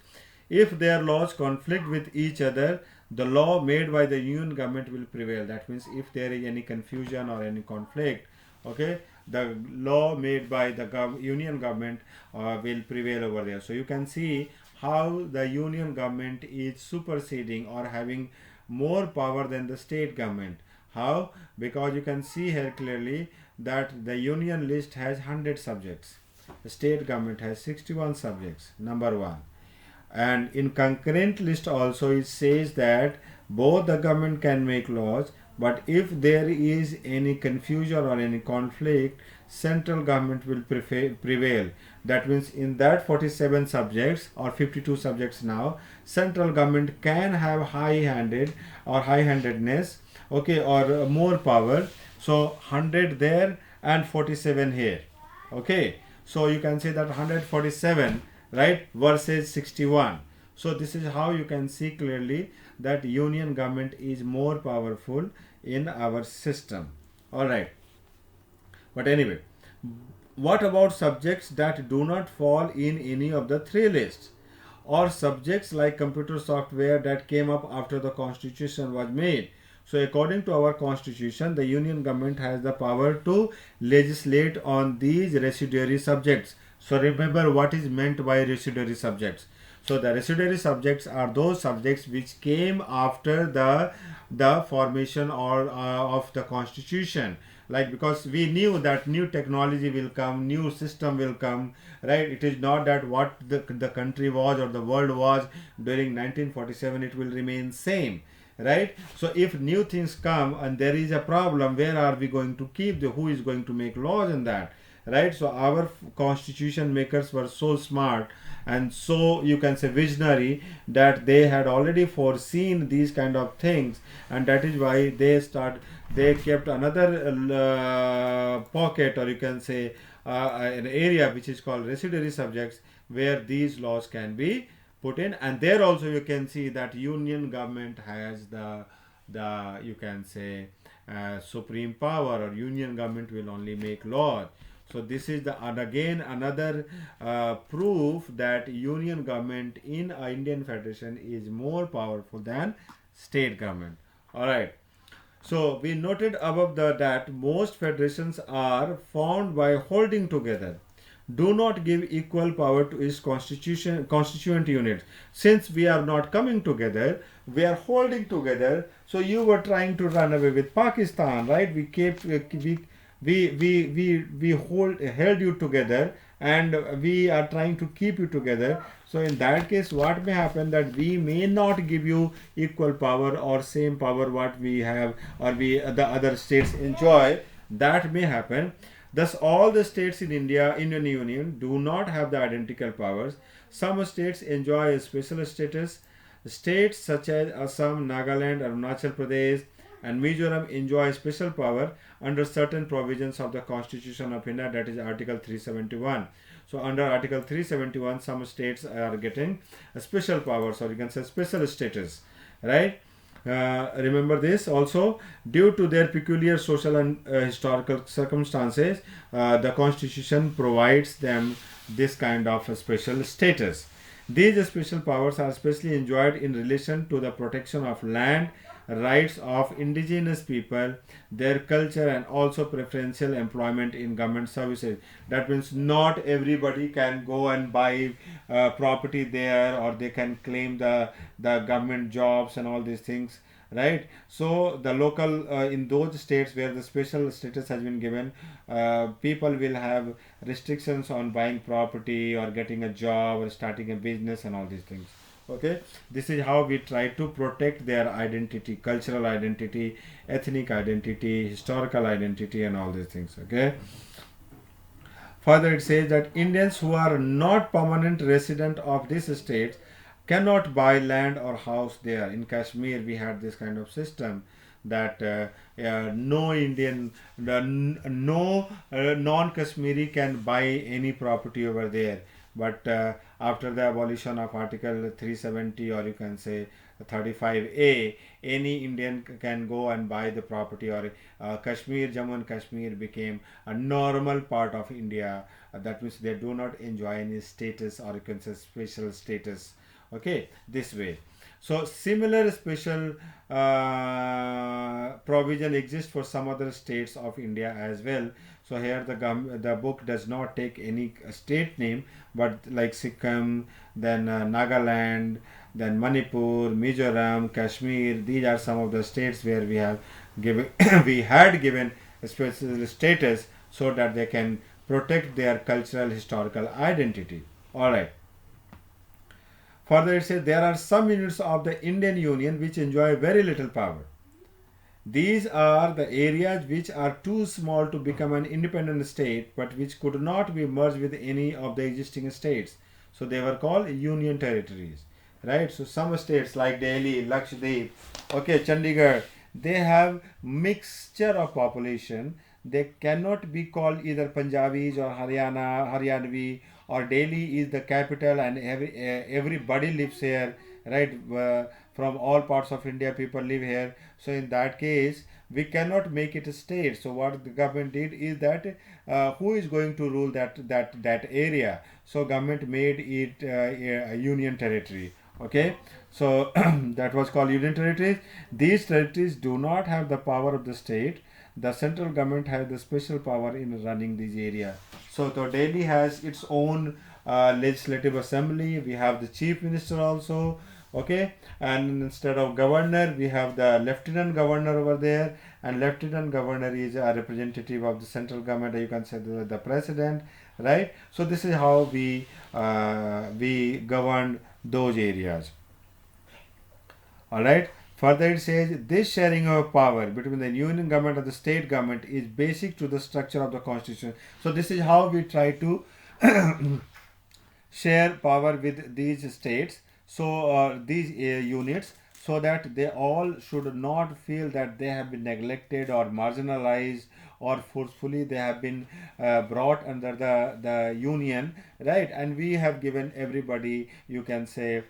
Speaker 1: If their laws conflict with each other, the law made by the union government will prevail. That means if there is any confusion or any conflict, okay, the law made by the union government will prevail over there. So you can see how the union government is superseding or having more power than the state government. How? Because you can see here clearly that the union list has 100 subjects. The state government has 61 subjects, number one. And in concurrent list also it says that both the government can make laws, but if there is any confusion or any conflict, central government will prevail. That means in that 47 subjects or 52 subjects now, central government can have high-handed or high-handedness, okay, or more power. So 100 there and 47 here. Okay, so you can say that 147, right, versus 61. So this is how you can see clearly that union government is more powerful in our system. All right, but anyway, what about subjects that do not fall in any of the three lists, or subjects like computer software that came up after the constitution was made? So according to our constitution, the union government has the power to legislate on these residuary subjects. So remember what is meant by residuary subjects. So the residuary subjects are those subjects which came after the formation or of the constitution. Like, because we knew that new technology will come, new system will come, right? It is not that what the country was or the world was during 1947, it will remain same, right? So if new things come and there is a problem, where are we going to keep who is going to make laws in that, right? So our constitution makers were so smart and so, you can say, visionary, that they had already foreseen these kind of things, and that is why they kept another pocket, or you can say an area which is called residuary subjects, where these laws can be put in. And there also you can see that union government has the you can say supreme power, or union government will only make laws. So this is and again another proof that union government in Indian Federation is more powerful than state government. All right. So we noted above that most federations are formed by holding together do not give equal power to its constituent units. Since we are not coming together, we are holding together. So you were trying to run away with Pakistan, right? We kept held you together, and we are trying to keep you together. So in that case, what may happen, that we may not give you equal power or same power what we have, or the other states enjoy. That may happen. Thus, all the states in Indian Union do not have the identical powers. Some states enjoy a special status. States such as Assam, Nagaland, Arunachal Pradesh, and Mizoram enjoy special power under certain provisions of the Constitution of India, that is Article 371. So under Article 371, some states are getting a special powers, or you can say special status, right? Remember this also, due to their peculiar social and historical circumstances, the Constitution provides them this kind of a special status. These special powers are especially enjoyed in relation to the protection of land, rights of indigenous people, their culture, and also preferential employment in government services. That means not everybody can go and buy property there, or they can claim the government jobs and all these things, right? So the local in those states where the special status has been given, people will have restrictions on buying property or getting a job or starting a business and all these things. Okay, this is how we try to protect their identity, cultural identity, ethnic identity, historical identity, and all these things. Okay, further it says that Indians who are not permanent resident of this state cannot buy land or house there. In Kashmir we had this kind of system, that no Indian, no non-Kashmiri can buy any property over there. But after the abolition of Article 370, or you can say 35A, any Indian can go and buy the property, or Kashmir, Jammu and Kashmir became a normal part of India. That means they do not enjoy any status, or you can say special status. Okay, this way. So similar special provision exists for some other states of India as well. So here the book does not take any state name, but like Sikkim, then Nagaland, then Manipur, Mizoram, Kashmir. These are some of the states where we have given we had given a special status, so that they can protect their cultural historical identity. All right. Further, it says there are some units of the Indian Union which enjoy very little power. These are the areas which are too small to become an independent state, but which could not be merged with any of the existing states. So they were called union territories, right? So some states like Delhi, Lakshadweep, okay, Chandigarh, they have mixture of population. They cannot be called either Punjabis or Haryanvi, or Delhi is the capital and everybody lives here, right? From all parts of India people live here. So in that case we cannot make it a state. So what the government did is that who is going to rule that area? So government made it a union territory. Okay, so that was called union territories. These territories do not have the power of the state. The central government has the special power in running these areas. So Delhi has its own legislative assembly. We have the chief minister also. Okay, and instead of governor we have the lieutenant governor over there, and lieutenant governor is a representative of the central government. You can say the president, right? So this is how we govern those areas. All right. Further, it says this sharing of power between the union government and the state government is basic to the structure of the constitution. So this is how we try to share power with these states. So these units, so that they all should not feel that they have been neglected or marginalized, or forcefully they have been brought under the union, right? And we have given everybody, you can say,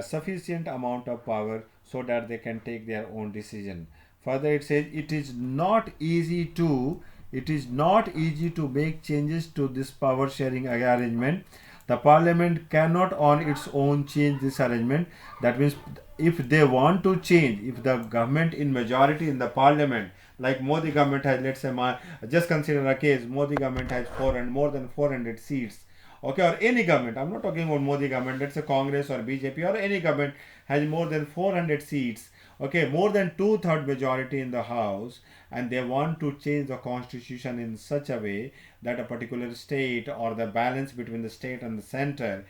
Speaker 1: sufficient amount of power, so that they can take their own decision. Further, it says it is not easy to make changes to this power sharing arrangement. The parliament cannot on its own change this arrangement. That means if they want to change, if the government in majority in the parliament, like Modi government has, let's say, just consider a case, Modi government has more than 400 seats, okay, or any government, I'm not talking about Modi government, let's say Congress or BJP or any government has more than 400 seats, okay, more than two-third majority in the house, and they want to change the constitution in such a way that a particular state or the balance between the state and the center,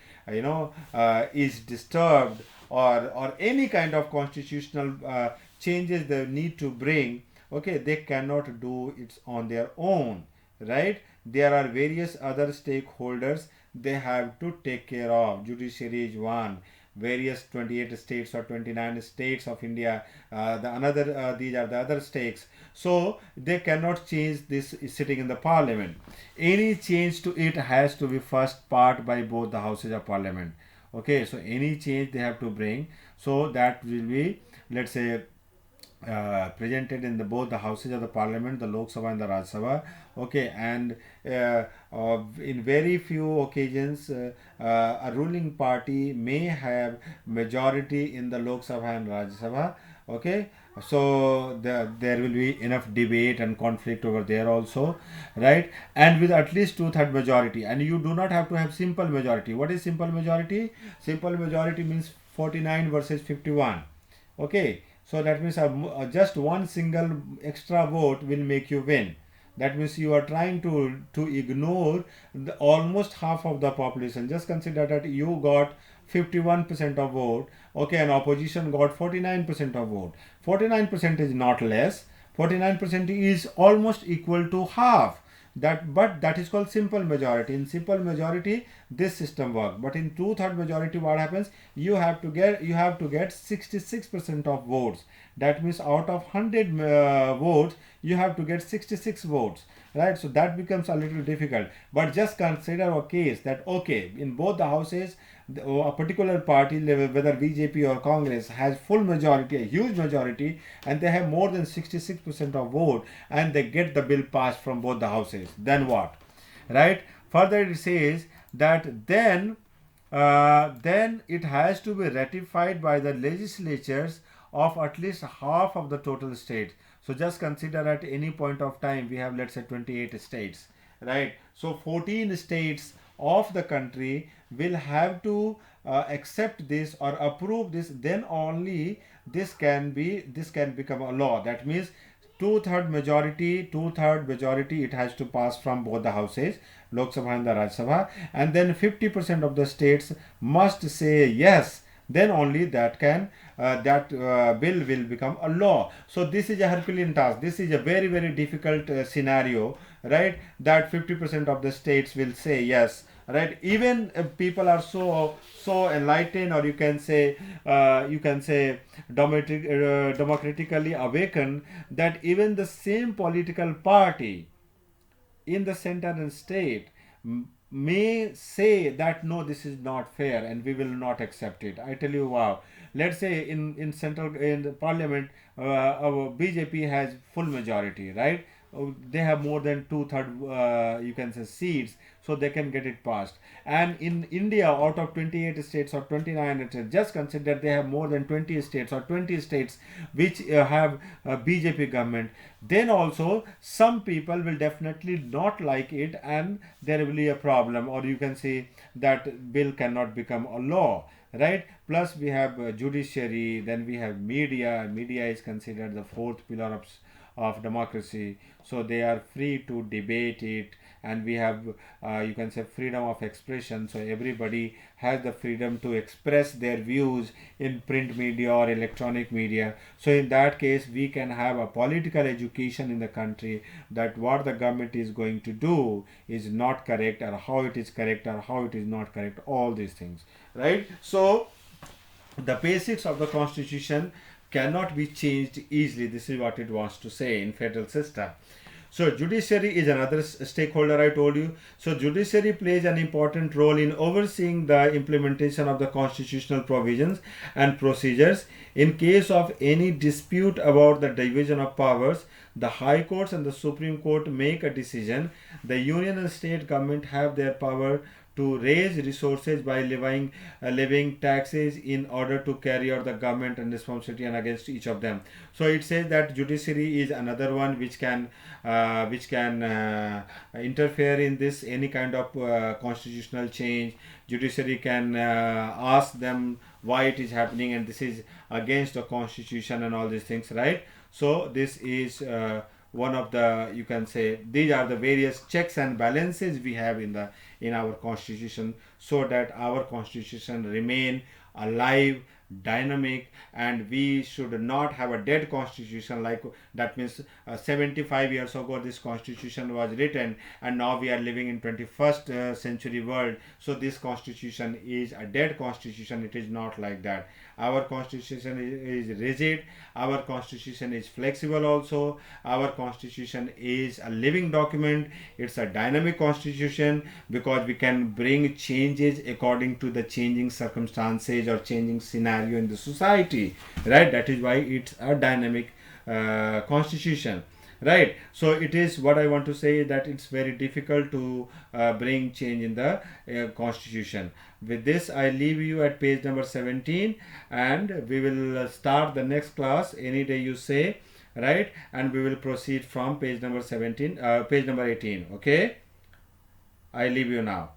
Speaker 1: is disturbed, or any kind of constitutional changes they need to bring, okay, they cannot do it on their own, right? There are various other stakeholders they have to take care of. Judiciary is one, various 28 states or 29 states of India, these are the other states, so they cannot change this sitting in the parliament. Any change to it has to be first part by both the houses of parliament, okay. So any change they have to bring, so that will be, let's say, presented in both the houses of the parliament, the Lok Sabha and the Raj Sabha, okay. And in very few occasions, a ruling party may have majority in the Lok Sabha and Raj Sabha, okay. So there will be enough debate and conflict over there also, right? And with at least two-third majority, and you do not have to have simple majority. What is simple majority? Simple majority means 49 versus 51, okay. So that means just one single extra vote will make you win. That means you are trying to ignore almost half of the population. Just consider that you got 51% of vote, okay, and opposition got 49% of vote. 49% is not less. 49% is almost equal to half. But that is called simple majority. In simple majority, this system works. But in two-third majority, what happens? You have to get 66% of votes. That means out of 100 votes, you have to get 66 votes, right? So that becomes a little difficult. But just consider a case that, okay, in both the houses, a particular party, whether BJP or Congress, has full majority, a huge majority, and they have more than 66% of vote, and they get the bill passed from both the houses. Then what, right? Further, it says that then it has to be ratified by the legislatures of at least half of the total states. So just consider at any point of time we have, let's say, 28 states, right? So 14 states of the country will have to accept this or approve this, then only this can become a law. That means two-third majority, it has to pass from both the houses, Lok Sabha and the Raj Sabha, and then 50% of the states must say yes, then only that bill will become a law. So this is a Herculean task. This is a very, very difficult scenario, right? That 50% of the states will say yes, right? Even people are so enlightened, or you can say democratically awakened, that even the same political party in the center and state may say that no, this is not fair and we will not accept it. I tell you, wow. Let's say in the parliament, our BJP has full majority, right? They have more than two-third you can say seats, so they can get it passed. And in India, out of 28 states or 29 states, just consider they have more than 20 states or 20 states which have a BJP government. Then also some people will definitely not like it, and there will be a problem, or you can say that bill cannot become a law, right? Plus we have judiciary, then we have media. Media is considered the fourth pillar of democracy, so they are free to debate it. And we have you can say freedom of expression, so everybody has the freedom to express their views in print media or electronic media. So in that case, we can have a political education in the country, that what the government is going to do is not correct, or how it is correct, or how it is not correct, all these things, right? So the basics of the constitution cannot be changed easily. This is what it wants to say in federal system. So judiciary is another stakeholder, I told you. So judiciary plays an important role in overseeing the implementation of the constitutional provisions and procedures. In case of any dispute about the division of powers, the High Courts and the Supreme Court make a decision. The union and state government have their power to raise resources by levying taxes in order to carry out the government and responsibility and against each of them. So it says that judiciary is another one which can interfere in this any kind of constitutional change. Judiciary can ask them why it is happening and this is against the constitution and all these things, right? So this is one of the, you can say, these are the various checks and balances we have in our constitution, so that our constitution remain alive, dynamic, and we should not have a dead constitution. Like that means 75 years ago this constitution was written and now we are living in 21st century world, so this constitution is a dead constitution. It is not like that. Our constitution is rigid, our constitution is flexible also, our constitution is a living document, it's a dynamic constitution, because we can bring changes according to the changing circumstances or changing scenario in the society, right? That is why it's a dynamic constitution, right? So it is, what I want to say is that it's very difficult to bring change in the constitution. With this I leave you at page number 17, and we will start the next class any day you say, right? And we will proceed from page number 17, page number 18. Okay, I leave you now.